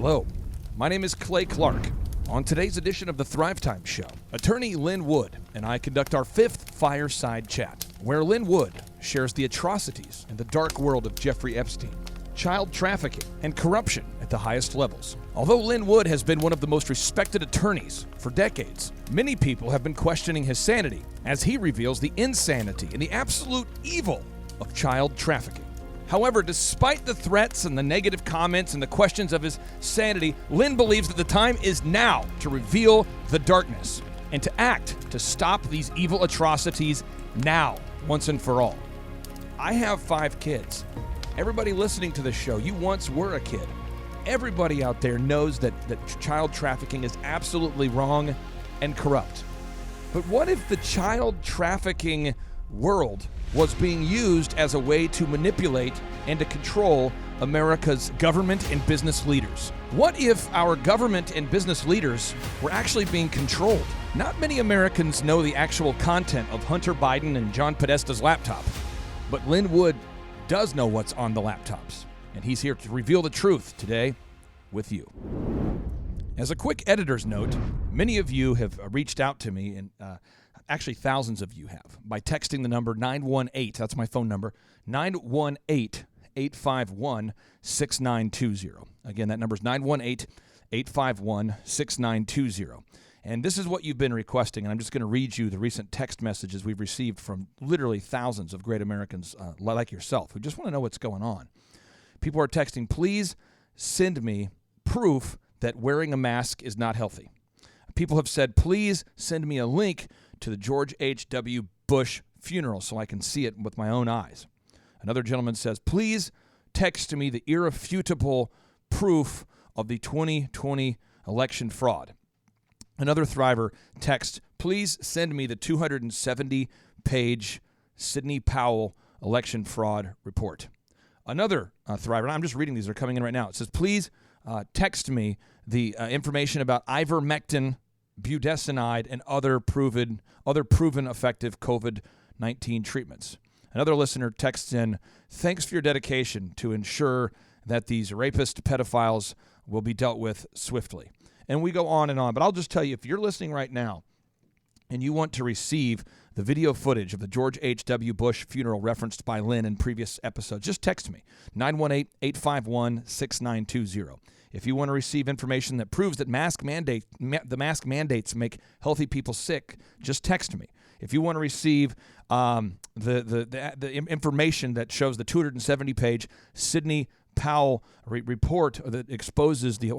Hello, my name is Clay Clark. On today's edition of the Thrive Time Show, attorney Lin Wood and I conduct our fifth Fireside Chat, where Lin Wood shares the atrocities in the dark world of Jeffrey Epstein, child trafficking, and corruption at the highest levels. Although Lin Wood has been one of the most respected attorneys for decades, many people have been questioning his sanity as he reveals the insanity and the absolute evil of child trafficking. However, despite the threats and the negative comments and the questions of his sanity, Lin believes that the time is now to reveal the darkness and to act to stop these evil atrocities now, once and for all. I have 5 kids. Everybody listening to this show, you once were a kid. Everybody out there knows that child trafficking is absolutely wrong and corrupt. But what if the child trafficking world was being used as a way to manipulate and to control America's government and business leaders? What if our government and business leaders were actually being controlled? Not many Americans know the actual content of Hunter Biden and John Podesta's laptop, but Lin Wood does know what's on the laptops, and he's here to reveal the truth today with you. As a quick editor's note, many of you have reached out to me, and actually thousands of you have, by texting the number 918, that's my phone number, 918-851-6920. Again, that number is 918-851-6920. And this is what you've been requesting, and I'm just going to read you the recent text messages we've received from literally thousands of great Americans like yourself who just want to know what's going on. People are texting, please send me proof that wearing a mask is not healthy. People have said, please send me a link to the George H.W. Bush funeral so I can see it with my own eyes. Another gentleman says, please text to me the irrefutable proof of the 2020 election fraud. Another Thriver texts, please send me the 270-page Sidney Powell election fraud report. Another Thriver, and I'm just reading these, they're coming in right now. It says, please text me the information about ivermectin, budesonide, and other proven effective COVID-19 treatments. Another listener texts in, thanks for your dedication to ensure that these rapist pedophiles will be dealt with swiftly. And we go on and on, but I'll just tell you, if you're listening right now and you want to receive the video footage of the George H.W. Bush funeral referenced by Lin in previous episodes, just text me, 918-851-6920. If you want to receive information that proves that the mask mandates make healthy people sick, just text me. If you want to receive the information that shows the 270-page Sidney Powell report that exposes the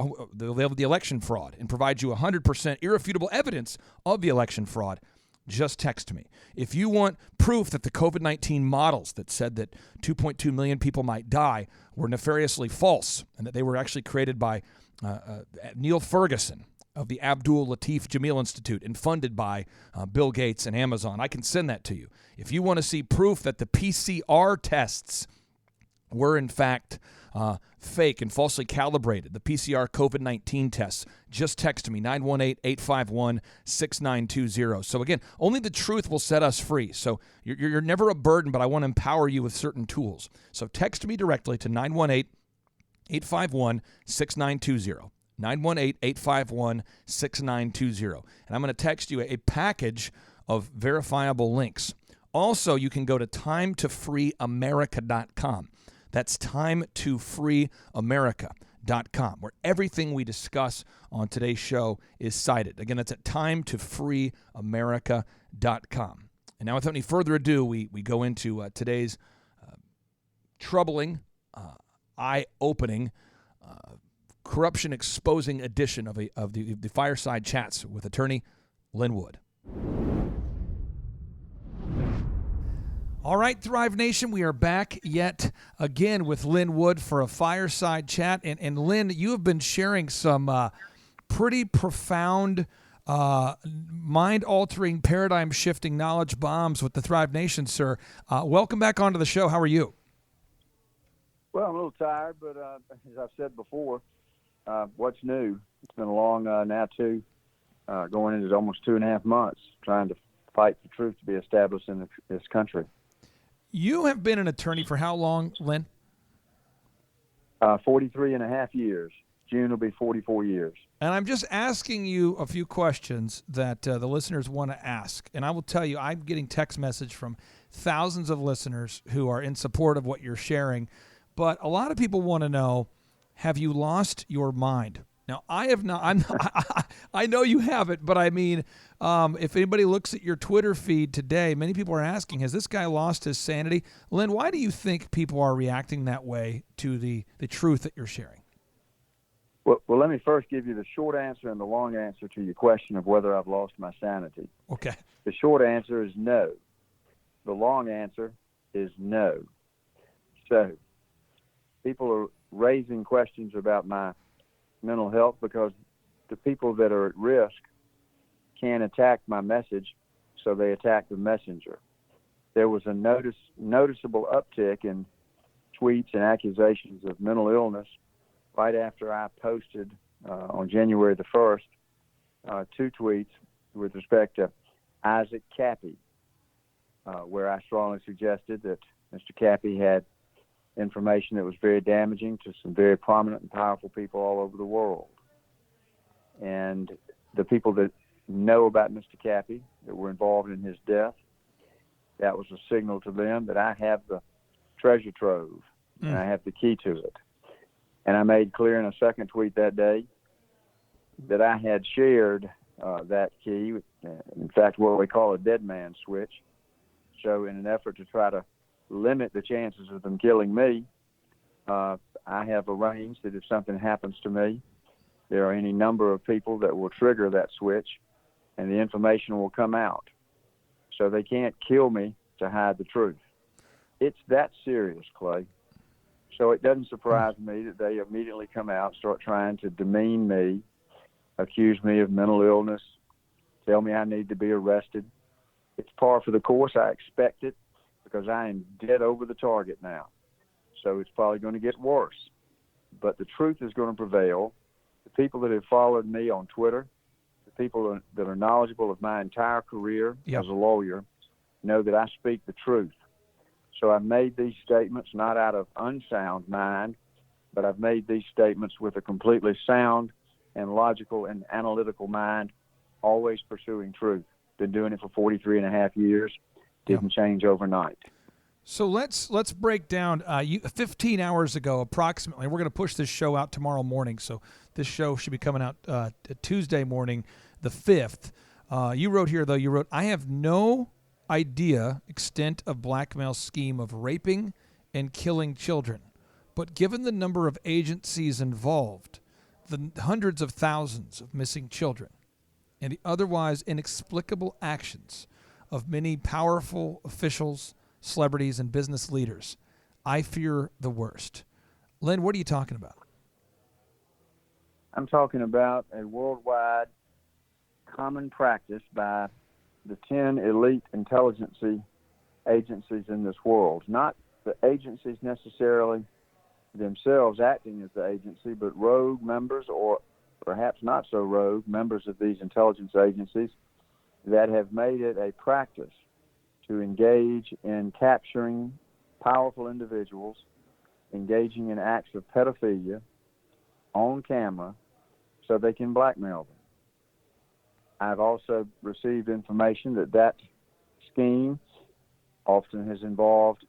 election fraud and provides you 100% irrefutable evidence of the election fraud, just text me. If you want proof that the COVID-19 models that said that 2.2 million people might die were nefariously false and that they were actually created by Neil Ferguson of the Abdul Latif Jameel Institute and funded by Bill Gates and Amazon, I can send that to you. If you want to see proof that the PCR tests were in fact fake and falsely calibrated, the PCR COVID-19 tests, just text me, 918-851-6920. So again, only the truth will set us free. So you're never a burden, but I want to empower you with certain tools. So text me directly to 918-851-6920. 918-851-6920. And I'm going to text you a package of verifiable links. Also, you can go to timetofreeamerica.com. That's timetofreeamerica.com, where everything we discuss on today's show is cited. Again, that's at timetofreeamerica.com. And now, without any further ado, we go into today's troubling, eye-opening, corruption-exposing edition of the Fireside Chats with attorney Lin Wood. All right, Thrive Nation, we are back yet again with Lin Wood for a Fireside Chat. And Lin, you have been sharing some pretty profound, mind-altering, paradigm-shifting knowledge bombs with the Thrive Nation, sir. Welcome back onto the show. How are you? Well, I'm a little tired, but as I've said before, what's new? It's been a long going into almost 2.5 months trying to fight for truth to be established in this country. You have been an attorney for how long, Lin? 43 and a half years. June will be 44 years. And I'm just asking you a few questions that the listeners want to ask. And I will tell you, I'm getting text message from thousands of listeners who are in support of what you're sharing. But a lot of people want to know, have you lost your mind? Now, I have not. I know you haven't, but I mean, if anybody looks at your Twitter feed today, many people are asking, has this guy lost his sanity? Lin, why do you think people are reacting that way to the truth that you're sharing? Well, let me first give you the short answer and the long answer to your question of whether I've lost my sanity. Okay. The short answer is no. The long answer is no. So, people are raising questions about my mental health because the people that are at risk can't attack my message, so they attack the messenger. There was a noticeable uptick in tweets and accusations of mental illness right after I posted on January the 1st 2 tweets with respect to Isaac Cappy, where I strongly suggested that Mr. Cappy had information that was very damaging to some very prominent and powerful people all over the world. And the people that know about Mr. Cappy, that were involved in his death, that was a signal to them that I have the treasure trove and I have the key to it. And I made clear in a second tweet that day that I had shared that key, in fact, what we call a dead man switch. So in an effort to try to limit the chances of them killing me, I have arranged that if something happens to me, there are any number of people that will trigger that switch and the information will come out. So they can't kill me to hide the truth. It's that serious, Clay. So it doesn't surprise me that they immediately come out, start trying to demean me, accuse me of mental illness, tell me I need to be arrested. It's par for the course. I expect it because I am dead over the target now. So it's probably going to get worse. But the truth is going to prevail. The people that have followed me on Twitter, the people that are knowledgeable of my entire career as a lawyer, know that I speak the truth. So I've made these statements not out of unsound mind, but I've made these statements with a completely sound and logical and analytical mind, always pursuing truth. Been doing it for 43 and a half years. Didn't change overnight. So let's break down. 15 hours ago, approximately, we're going to push this show out tomorrow morning. So this show should be coming out Tuesday morning, the 5th. You wrote here, though, I have no idea extent of blackmail scheme of raping and killing children. But given the number of agencies involved, the hundreds of thousands of missing children, and the otherwise inexplicable actions of many powerful officials, celebrities, and business leaders, I fear the worst. Lin, what are you talking about? I'm talking about a worldwide common practice by the 10 elite intelligence agencies in this world. Not the agencies necessarily themselves acting as the agency, but rogue members, or perhaps not so rogue members of these intelligence agencies that have made it a practice to engage in capturing powerful individuals, engaging in acts of pedophilia on camera so they can blackmail them. I've also received information that scheme often has involved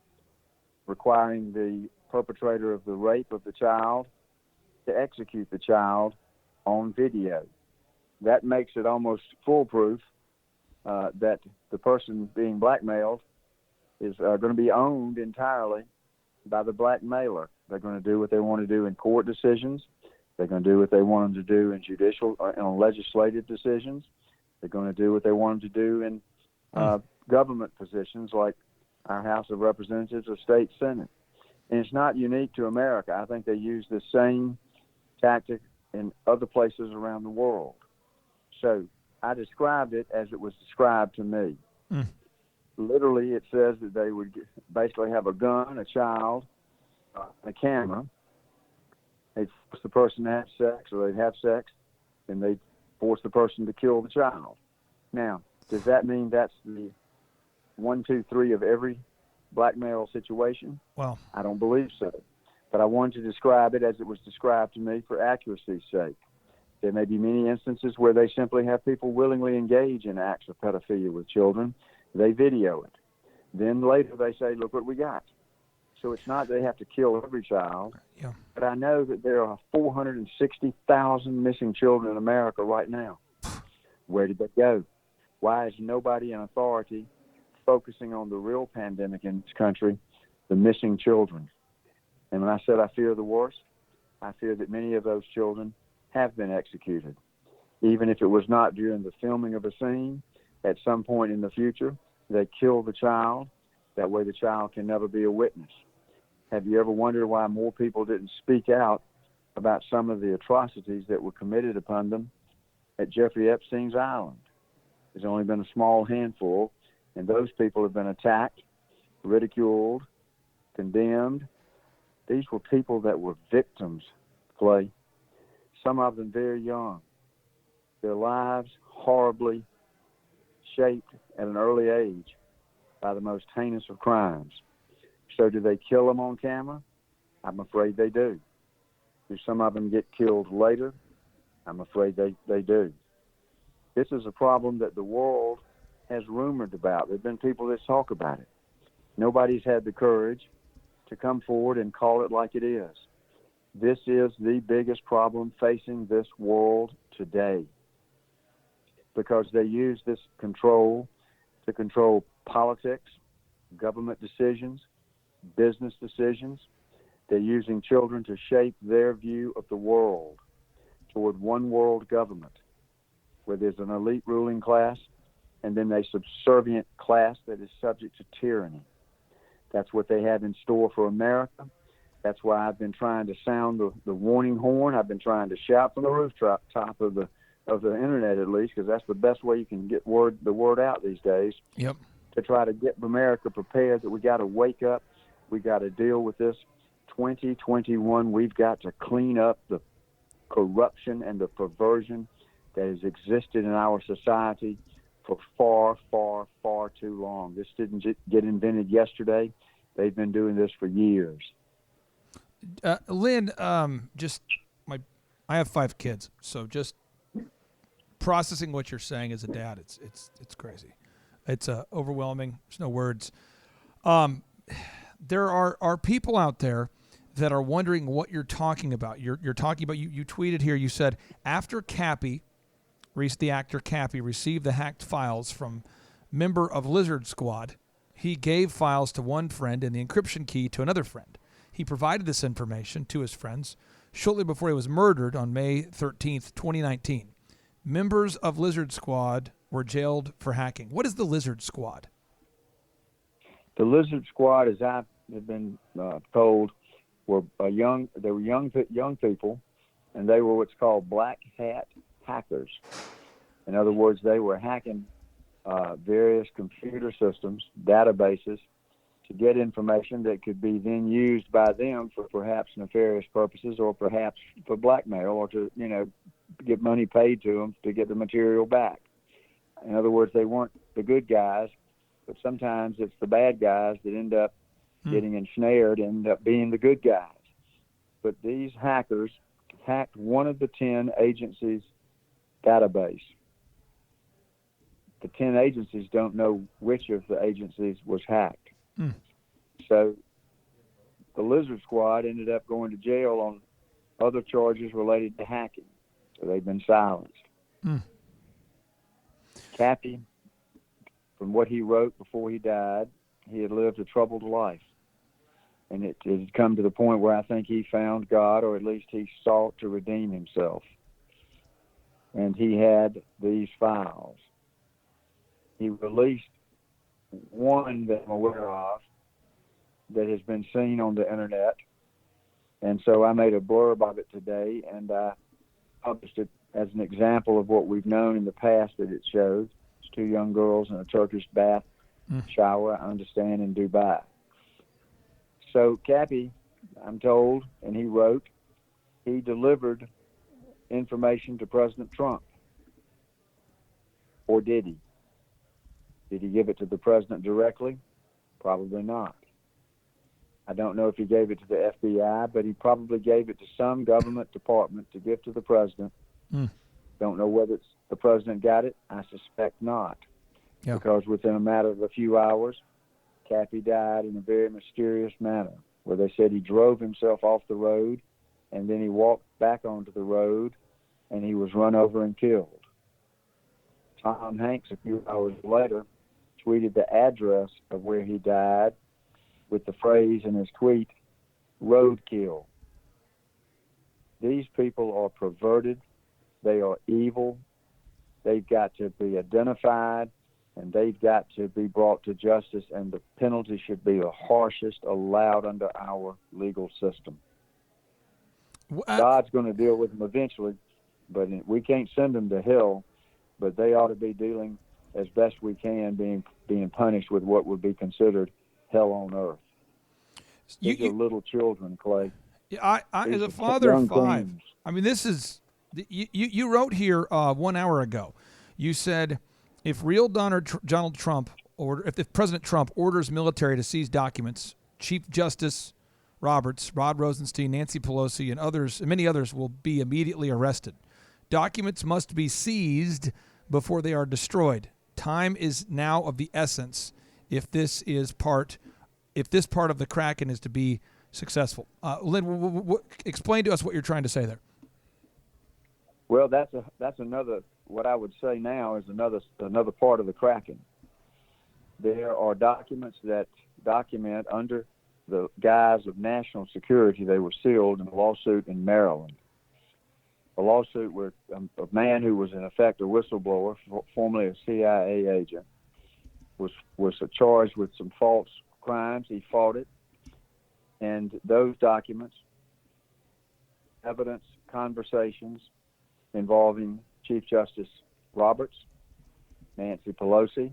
requiring the perpetrator of the rape of the child to execute the child on video. That makes it almost foolproof that the person being blackmailed is going to be owned entirely by the blackmailer. They're going to do what they want to do in court decisions. They're going to do what they want them to do in judicial and legislative decisions. They're going to do what they want them to do in government positions like our House of Representatives or State Senate. And it's not unique to America. I think they use the same tactic in other places around the world. So I described it as it was described to me. Literally, it says that they would basically have a gun, a child, a camera. They'd force the person to have sex, or they'd have sex, and they'd force the person to kill the child. Now, does that mean that's the 1, 2, 3 of every blackmail situation? Well, I don't believe so. but I wanted to describe it as it was described to me for accuracy's sake. There may be many instances where they simply have people willingly engage in acts of pedophilia with children. They video it. Then later they say, look what we got. So it's not they have to kill every child. Yeah. But I know that there are 460,000 missing children in America right now. Where did they go? Why is nobody in authority focusing on the real pandemic in this country, the missing children? And when I said I fear the worst, I fear that many of those children have been executed. Even if it was not during the filming of a scene, at some point in the future, they kill the child. That way the child can never be a witness. Have you ever wondered why more people didn't speak out about some of the atrocities that were committed upon them at Jeffrey Epstein's island? There's only been a small handful, and those people have been attacked, ridiculed, condemned. These were people that were victims, Clay. Some of them very young. Their lives horribly shaped at an early age by the most heinous of crimes. So do they kill them on camera? I'm afraid they do. Do some of them get killed later? I'm afraid they do. This is a problem that the world has rumored about. There have been people that talk about it. Nobody's had the courage to come forward and call it like it is. This is the biggest problem facing this world today, because they use this control to control politics, government decisions, business decisions. They're using children to shape their view of the world toward one world government, where there's an elite ruling class and then a subservient class that is subject to tyranny. That's what they have in store for America. That's why I've been trying to sound the warning horn. I've been trying to shout from the rooftop of the internet, at least, because that's the best way you can get the word out these days. Yep. To try to get America prepared that we got to wake up. We got to deal with this. 2021, we've got to clean up the corruption and the perversion that has existed in our society for far, far, far too long. This didn't get invented yesterday. They've been doing this for years. Lin, I have 5 kids, so just processing what you're saying as a dad, it's crazy. It's overwhelming. There's no words. There are people out there that are wondering what you're talking about. You're talking about, you tweeted here, you said, after Cappy, the actor Cappy, received the hacked files from member of Lizard Squad, he gave files to one friend and the encryption key to another friend. He provided this information to his friends shortly before he was murdered on May 13th, 2019. Members of Lizard Squad were jailed for hacking. What is the Lizard Squad? The Lizard Squad, as I have been told, were young people, and they were what's called black hat hackers. In other words, they were hacking various computer systems, databases, to get information that could be then used by them for perhaps nefarious purposes, or perhaps for blackmail, or to get money paid to them to get the material back. In other words, they weren't the good guys, but sometimes it's the bad guys that end up getting ensnared and end up being the good guys. But these hackers hacked one of the 10 agencies' database. The 10 agencies don't know which of the agencies was hacked. So the Lizard Squad ended up going to jail on other charges related to hacking. So they've been silenced. Cappy, from what he wrote before he died, he had lived a troubled life. And it had come to the point where I think he found God, or at least he sought to redeem himself. And he had these files. He released one that I'm aware of that has been seen on the internet. And so I made a blurb of it today, and I published it as an example of what we've known in the past that it shows. It's 2 young girls in a Turkish bath shower, I understand, in Dubai. So Cappy, I'm told, and he wrote, he delivered information to President Trump. Or did he? Did he give it to the president directly? Probably not. I don't know if he gave it to the FBI, but he probably gave it to some government department to give to the president. Don't know whether the president got it. I suspect not. Yeah. Because within a matter of a few hours, Cappy died in a very mysterious manner, where they said he drove himself off the road, and then he walked back onto the road, and he was run over and killed. Tom Hanks, a few hours later, tweeted the address of where he died with the phrase in his tweet, roadkill. These people are perverted. They are evil. They've got to be identified, and they've got to be brought to justice, and the penalty should be the harshest allowed under our legal system. God's going to deal with them eventually, but we can't send them to hell, but they ought to be dealing as best we can, being punished with what would be considered hell on earth. These are little children, Clay. I as a father of five, teens. I mean, this is you wrote here 1 hour ago. You said if real Donald Trump, or if President Trump orders military to seize documents, Chief Justice Roberts, Rod Rosenstein, Nancy Pelosi, and others, and many others, will be immediately arrested. Documents must be seized before they are destroyed. Time is now of the essence if this part of the Kraken is to be successful. Lin, explain to us what you're trying to say there. Well, that's another. What I would say now is another part of the Kraken. There are documents that document under the guise of national security. They were sealed in a lawsuit in Maryland. A lawsuit where a man who was in effect a whistleblower, formerly a CIA agent, was charged with some false crimes. He fought it, and those documents, evidence, conversations involving Chief Justice Roberts, Nancy Pelosi,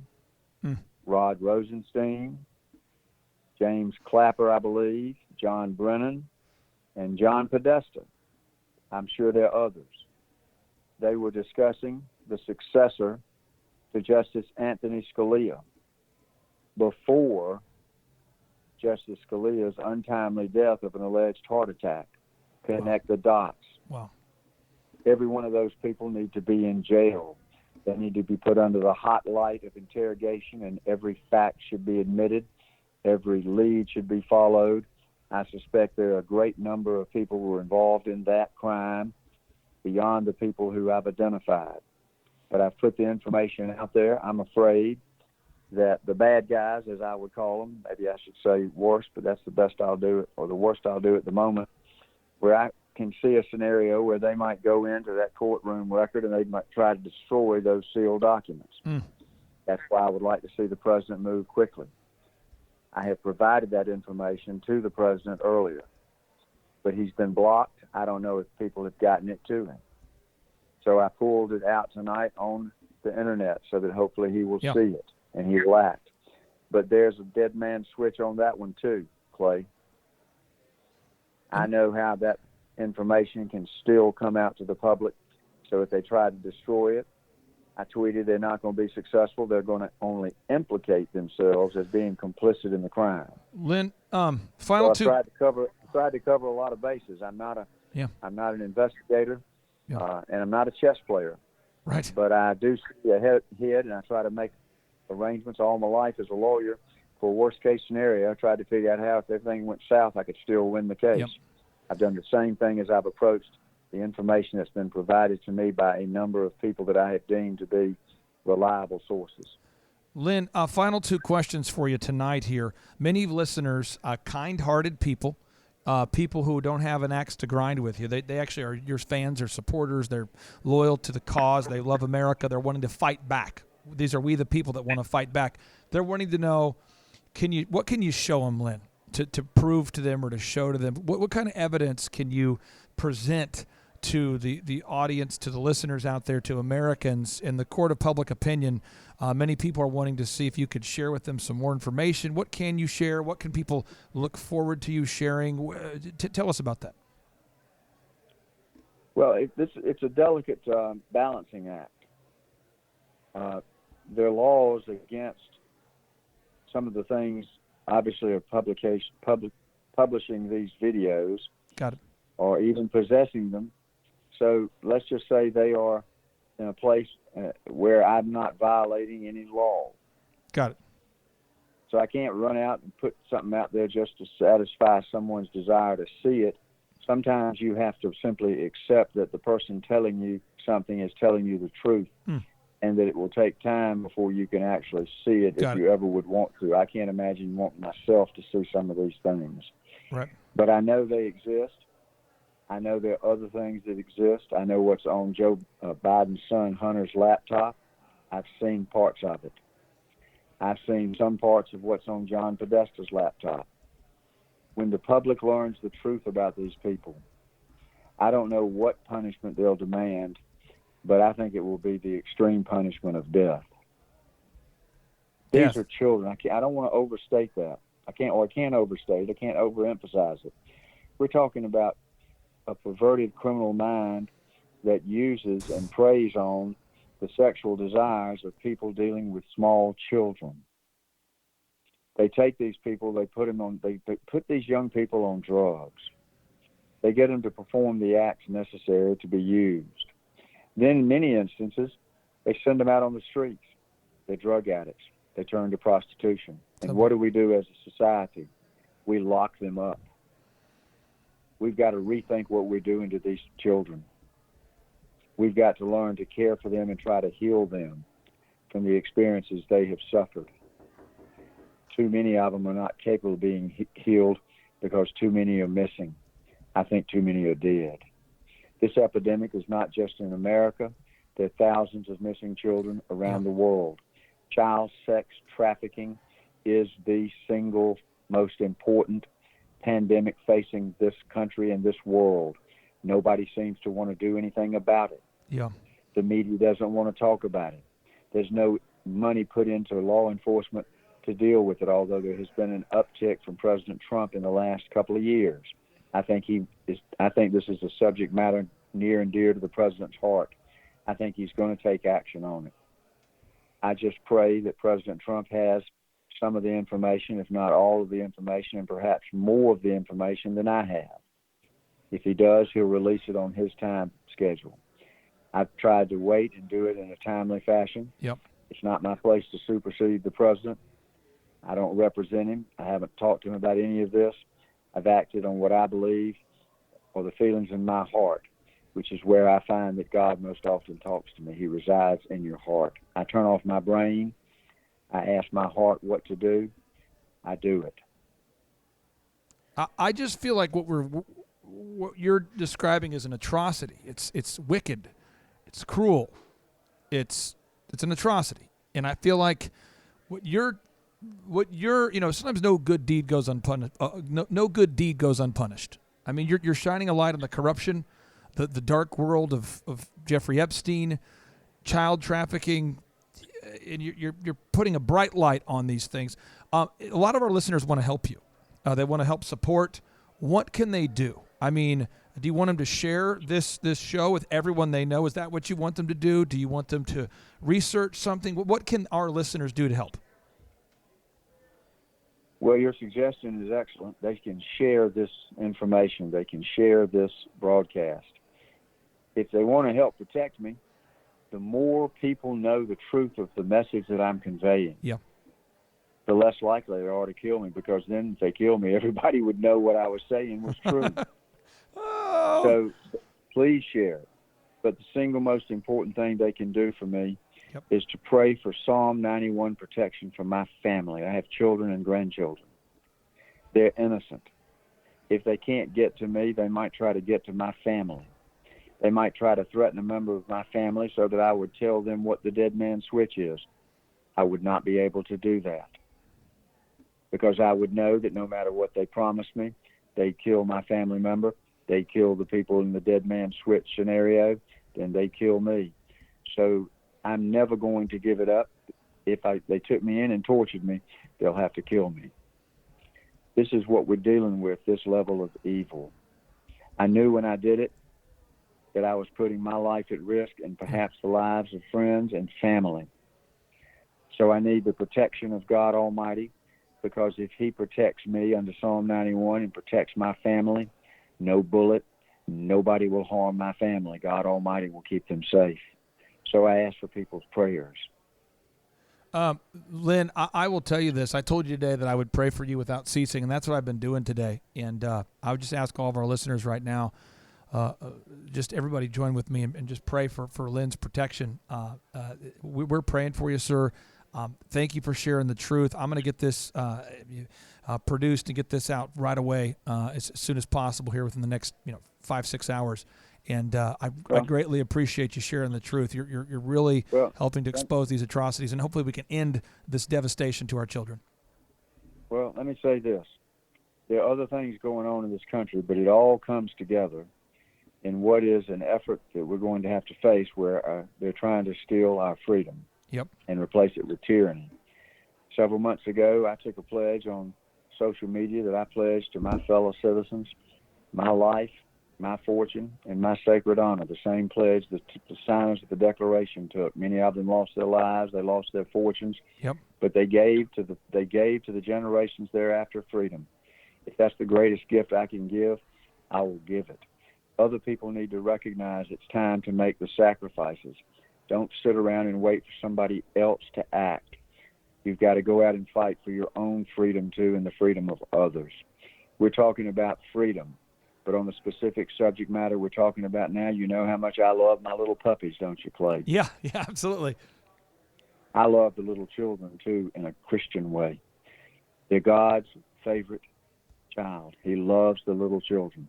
Rod Rosenstein, James Clapper, I believe, John Brennan, and John Podesta. I'm sure there are others. They were discussing the successor to Justice Anthony Scalia before Justice Scalia's untimely death of an alleged heart attack. Connect the dots. Wow. Every one of those people need to be in jail. They need to be put under the hot light of interrogation, and every fact should be admitted. Every lead should be followed. I suspect there are a great number of people who are involved in that crime beyond the people who I've identified. But I've put the information out there. I'm afraid that the bad guys, as I would call them, maybe I should say worse, but that's the best I'll do it, or the worst I'll do at the moment, where I can see a scenario where they might go into that courtroom record and they might try to destroy those sealed documents. That's why I would like to see the president move quickly. I have provided that information to the president earlier, but he's been blocked. I don't know if people have gotten it to him. So I pulled it out tonight on the internet so that hopefully he will see it, and he will act. But there's a dead man switch on that one too, Clay. I know how that information can still come out to the public. So if they try to destroy it, I tweeted they're not going to be successful. They're going to only implicate themselves as being complicit in the crime. Lin, I tried to cover a lot of bases. I'm not an investigator, and I'm not a chess player. Right. But I do see ahead, and I try to make arrangements all my life as a lawyer for worst case scenario. I tried to figure out how, if everything went south, I could still win the case. Yep. I've done the same thing as I've approached the information that's been provided to me by a number of people that I have deemed to be reliable sources. Lin, final two questions for you tonight here. Many listeners, kind-hearted people, people who don't have an axe to grind with you. They actually are your fans or supporters. They're loyal to the cause. They love America. They're wanting to fight back. These are we the people that want to fight back. They're wanting to know, what can you show them, Lin, to prove to them or to show to them? What kind of evidence can you present to the audience, to the listeners out there, to Americans in the court of public opinion? Many people are wanting to see if you could share with them some more information. What can you share? What can people look forward to you sharing? Tell us about that. Well, it's a delicate balancing act. There are laws against some of the things, obviously, are public publishing these videos Got it. or even possessing them. So let's just say they are in a place where I'm not violating any law. Got it. So I can't run out and put something out there just to satisfy someone's desire to see it. Sometimes you have to simply accept that the person telling you something is telling you the truth, and that it will take time before you can actually see it if you ever would want to. I can't imagine wanting myself to see some of these things. Right. But I know they exist. I know there are other things that exist. I know what's on Joe Biden's son Hunter's laptop. I've seen parts of it. I've seen some parts of what's on John Podesta's laptop. When the public learns the truth about these people, I don't know what punishment they'll demand, but I think it will be the extreme punishment of death. These are children. I don't want to overstate that. I can't overstate it. I can't overemphasize it. We're talking about a perverted criminal mind that uses and preys on the sexual desires of people dealing with small children. They take these people, they put these young people on drugs. They get them to perform the acts necessary to be used. Then in many instances, they send them out on the streets. They're drug addicts. They turn to prostitution. And what do we do as a society? We lock them up. We've got to rethink what we're doing to these children. We've got to learn to care for them and try to heal them from the experiences they have suffered. Too many of them are not capable of being healed because too many are missing. I think too many are dead. This epidemic is not just in America. There are thousands of missing children around the world. Child sex trafficking is the single most important pandemic facing this country and this world. Nobody seems to want to do anything about it. Yeah. The media doesn't want to talk about it. There's no money put into law enforcement to deal with it, although there has been an uptick from President Trump in the last couple of years. I think this is a subject matter near and dear to the president's heart. I think he's going to take action on it. I just pray that President Trump has some of the information, if not all of the information, and perhaps more of the information than I have. If he does, he'll release it on his time schedule. I've tried to wait and do it in a timely fashion. Yep. It's not my place to supersede the president. I don't represent him. I haven't talked to him about any of this. I've acted on what I believe or the feelings in my heart, which is where I find that God most often talks to me. He resides in your heart. I turn off my brain. I ask my heart what to do. I do it. I just feel like what you're describing is an atrocity. It's wicked. It's cruel. It's an atrocity. And I feel like what you're sometimes no good deed goes unpunished. No good deed goes unpunished. I mean, you're shining a light on the corruption, the dark world of Jeffrey Epstein, child trafficking, and you're putting a bright light on these things. A lot of our listeners want to help you. They want to help support. What can they do? I mean, do you want them to share this show with everyone they know? Is that what you want them to do? Do you want them to research something? What can our listeners do to help? Well, your suggestion is excellent. They can share this information. They can share this broadcast. If they want to help protect me, the more people know the truth of the message that I'm conveying, the less likely they are to kill me, because then if they kill me, everybody would know what I was saying was true. So please share it. But the single most important thing they can do for me is to pray for Psalm 91 protection for my family. I have children and grandchildren. They're innocent. If they can't get to me, they might try to get to my family. They might try to threaten a member of my family so that I would tell them what the dead man's switch is. I would not be able to do that, because I would know that no matter what they promised me, they'd kill my family member, they'd kill the people in the dead man's switch scenario, then they'd kill me. So I'm never going to give it up. If they took me in and tortured me, they'll have to kill me. This is what we're dealing with, this level of evil. I knew when I did it that I was putting my life at risk and perhaps the lives of friends and family. So I need the protection of God Almighty, because if he protects me under Psalm 91 and protects my family, no bullet, nobody will harm my family. God Almighty will keep them safe. So I ask for people's prayers. Lin, I will tell you this. I told you today that I would pray for you without ceasing, and that's what I've been doing today. And I would just ask all of our listeners right now, just everybody join with me and just pray for Lin's protection. We're praying for you, sir. Thank you for sharing the truth. I'm going to get this produced and get this out right away as soon as possible here within the next 5-6 hours. And I greatly appreciate you sharing the truth. You're really helping to expose these atrocities, and hopefully we can end this devastation to our children. Well, let me say this. There are other things going on in this country, but it all comes together in what is an effort that we're going to have to face where they're trying to steal our freedom and replace it with tyranny. Several months ago, I took a pledge on social media that I pledged to my fellow citizens, my life, my fortune, and my sacred honor, the same pledge that the signers of the Declaration took. Many of them lost their lives, they lost their fortunes, but they gave to the generations thereafter freedom. If that's the greatest gift I can give, I will give it. Other people need to recognize it's time to make the sacrifices. Don't sit around and wait for somebody else to act. You've got to go out and fight for your own freedom too, and the freedom of others. We're talking about freedom. But on the specific subject matter we're talking about now, you know how much I love my little puppies, don't you, Clay? Yeah, absolutely. I love the little children, too, in a Christian way. They're God's favorite child. He loves the little children.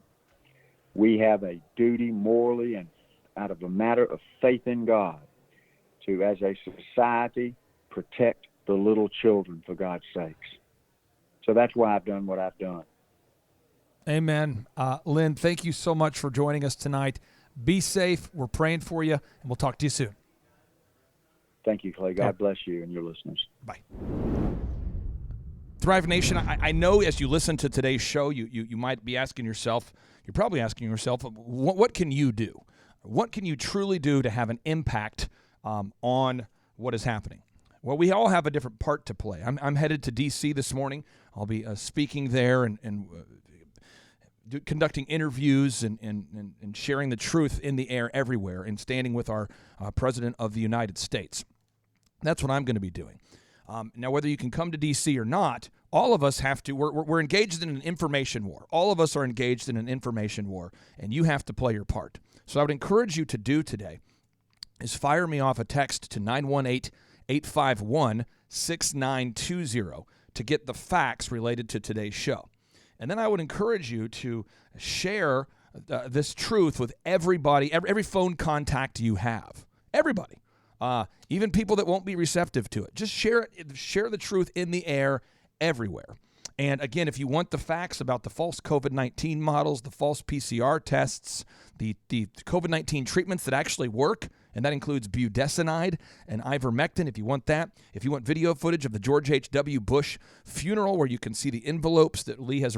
We have a duty morally and out of a matter of faith in God to, as a society, protect the little children for God's sakes. So that's why I've done what I've done. Amen. Lin, thank you so much for joining us tonight. Be safe. We're praying for you, and we'll talk to you soon. Thank you, Clay. God bless you and your listeners. Bye. Thrive Nation, I know as you listen to today's show, you might be asking yourself, you're probably asking yourself, what can you do? What can you truly do to have an impact on what is happening? Well, we all have a different part to play. I'm headed to D.C. this morning. I'll be speaking there and conducting interviews and sharing the truth in the air everywhere and standing with our President of the United States. That's what I'm going to be doing. Now, whether you can come to D.C. or not, all of us have to, we're engaged in an information war. All of us are engaged in an information war, and you have to play your part. So I would encourage you to do today is fire me off a text to 918-851-6920 to get the facts related to today's show. And then I would encourage you to share this truth with everybody, every phone contact you have. Everybody. Even people that won't be receptive to it. Just share it. Share the truth in the air everywhere. And again, if you want the facts about the false COVID-19 models, the false PCR tests, the COVID-19 treatments that actually work, and that includes budesonide and ivermectin, if you want that. If you want video footage of the George H.W. Bush funeral where you can see the envelopes that Lin has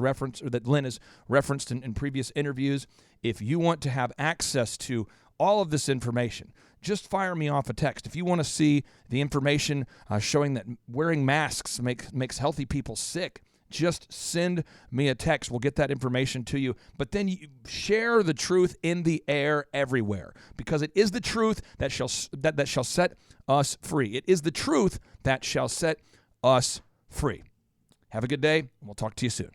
referenced in previous interviews, if you want to have access to all of this information, just fire me off a text. If you want to see the information showing that wearing masks makes healthy people sick, just send me a text. We'll get that information to you. But then you share the truth in the air everywhere, because it is the truth that shall set us free. It is the truth that shall set us free. Have a good day, and we'll talk to you soon.